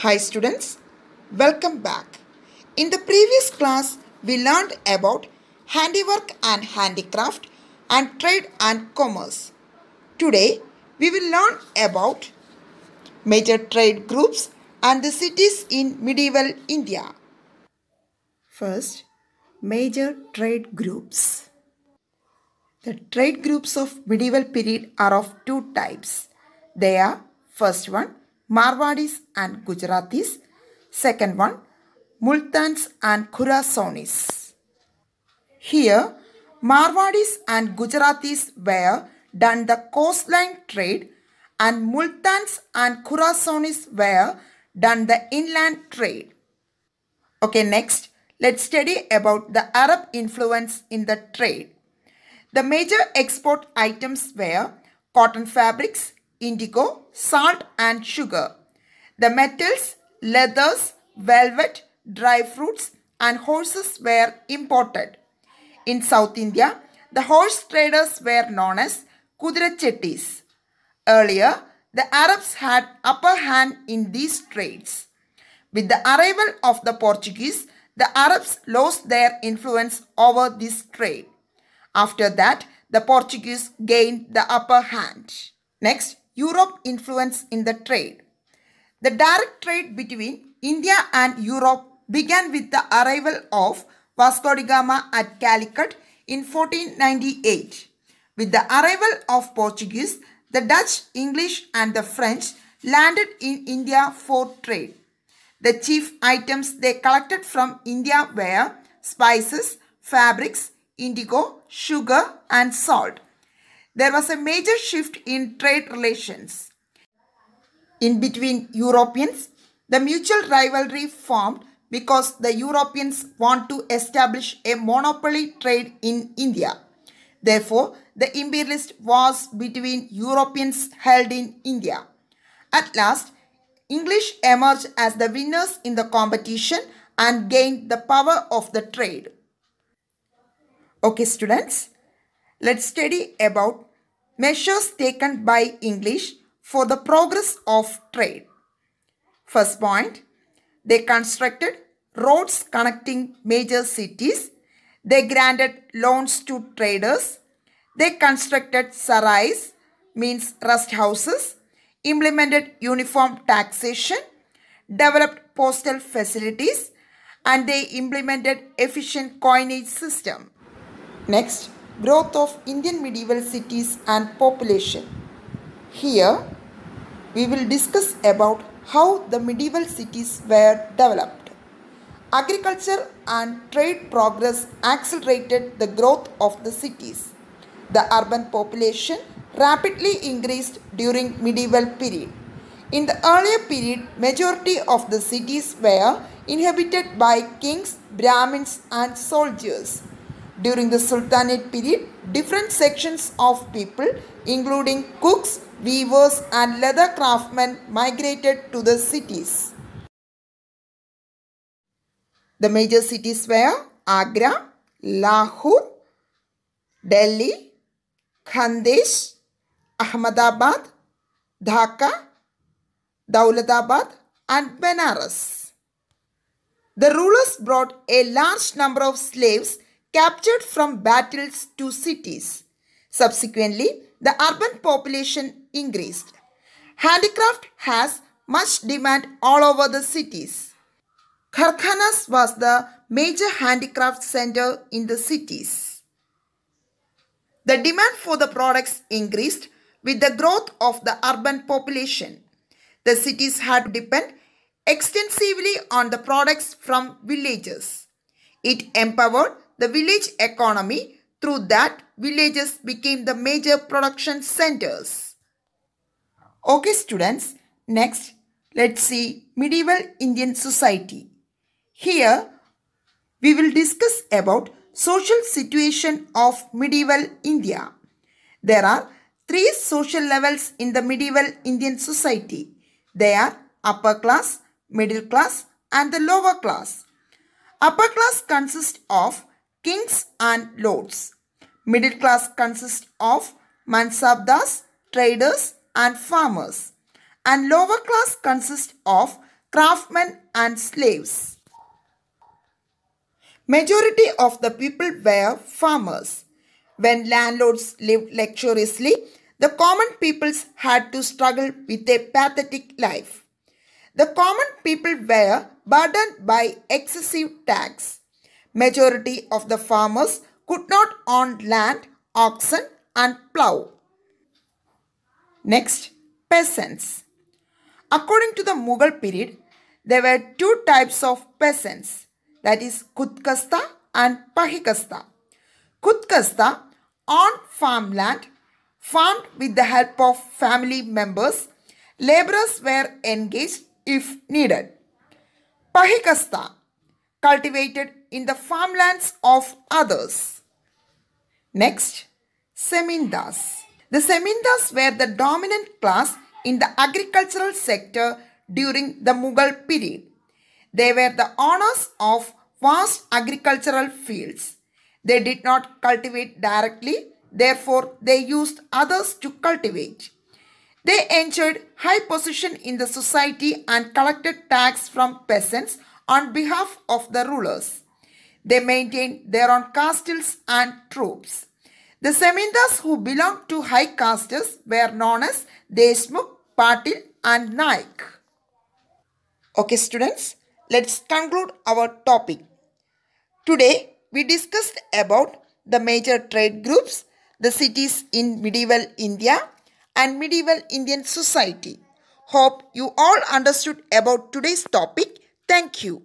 Hi students, welcome back. In the previous class, we learned about handiwork and handicraft and trade and commerce. Today, we will learn about major trade groups and the cities in medieval India. First, major trade groups. The trade groups of medieval period are of two types. They are first one Marwadis and Gujaratis, second one Multans and Khurasanis. Here Marwadis and Gujaratis were done the coastline trade and Multans and Khurasanis were done the inland trade. Okay, next let's study about the Arab influence in the trade. The major export items were cotton fabrics, indigo, salt and sugar. The metals, leathers, velvet, dry fruits and horses were imported. In South India, the horse traders were known as Kudira-chettis. Earlier, the Arabs had upper hand in these trades. With the arrival of the Portuguese, the Arabs lost their influence over this trade. After that, the Portuguese gained the upper hand. Next, Europe influence in the trade. The direct trade between India and Europe began with the arrival of Vasco da Gama at Calicut in 1498. With the arrival of Portuguese, the Dutch, English and the French landed in India for trade. The chief items they collected from India were spices, fabrics, indigo, sugar and salt. There was a major shift in trade relations. In between Europeans, the mutual rivalry formed because the Europeans want to establish a monopoly trade in India. Therefore, the imperialist wars between Europeans held in India. At last, English emerged as the winners in the competition and gained the power of the trade. Okay students, let's study about measures taken by English for the progress of trade. First point, they constructed roads connecting major cities. They granted loans to traders. They constructed sarais, means rest houses, implemented uniform taxation, developed postal facilities, and they implemented efficient coinage system. Next, growth of Indian medieval cities and population. Here, we will discuss about how the medieval cities were developed. Agriculture and trade progress accelerated the growth of the cities. The urban population rapidly increased during medieval period. In the earlier period, majority of the cities were inhabited by kings, Brahmins and soldiers. During the Sultanate period, different sections of people, including cooks, weavers and leather craftsmen, migrated to the cities. The major cities were Agra, Lahore, Delhi, Khandesh, Ahmedabad, Dhaka, Daulatabad and Benares. The rulers brought a large number of slaves captured from battles to cities. Subsequently, the urban population increased. Handicraft has much demand all over the cities. Karkhanas was the major handicraft center in the cities. The demand for the products increased with the growth of the urban population. The cities had to depend extensively on the products from villages. It empowered the village economy. Through that, villages became the major production centers. Okay students, next let's see medieval Indian society. Here we will discuss about social situation of medieval India. There are three social levels in the medieval Indian society. They are upper class, middle class and the lower class. Upper class consists of kings and lords. Middle class consists of mansabdars, traders and farmers. And lower class consists of craftsmen and slaves. Majority of the people were farmers. When landlords lived luxuriously, the common peoples had to struggle with a pathetic life. The common people were burdened by excessive tax. Majority of the farmers could not own land, oxen and plough. Next, peasants. According to the Mughal period, there were two types of peasants, that is Kutkasta and Pahikasta. Kutkasta owned farmland, farmed with the help of family members. Laborers were engaged if needed. Pahikasta cultivated in the farmlands of others. Next, Semendas. The Semendas were the dominant class in the agricultural sector during the Mughal period. They were the owners of vast agricultural fields. They did not cultivate directly, therefore they used others to cultivate. They enjoyed high position in the society and collected tax from peasants on behalf of the rulers. They maintained their own castles and troops. The Semendas who belonged to high castes were known as Deshmukh, Patil and Naik. Okay students, let's conclude our topic. Today we discussed about the major trade groups, the cities in medieval India and medieval Indian society. Hope you all understood about today's topic. Thank you.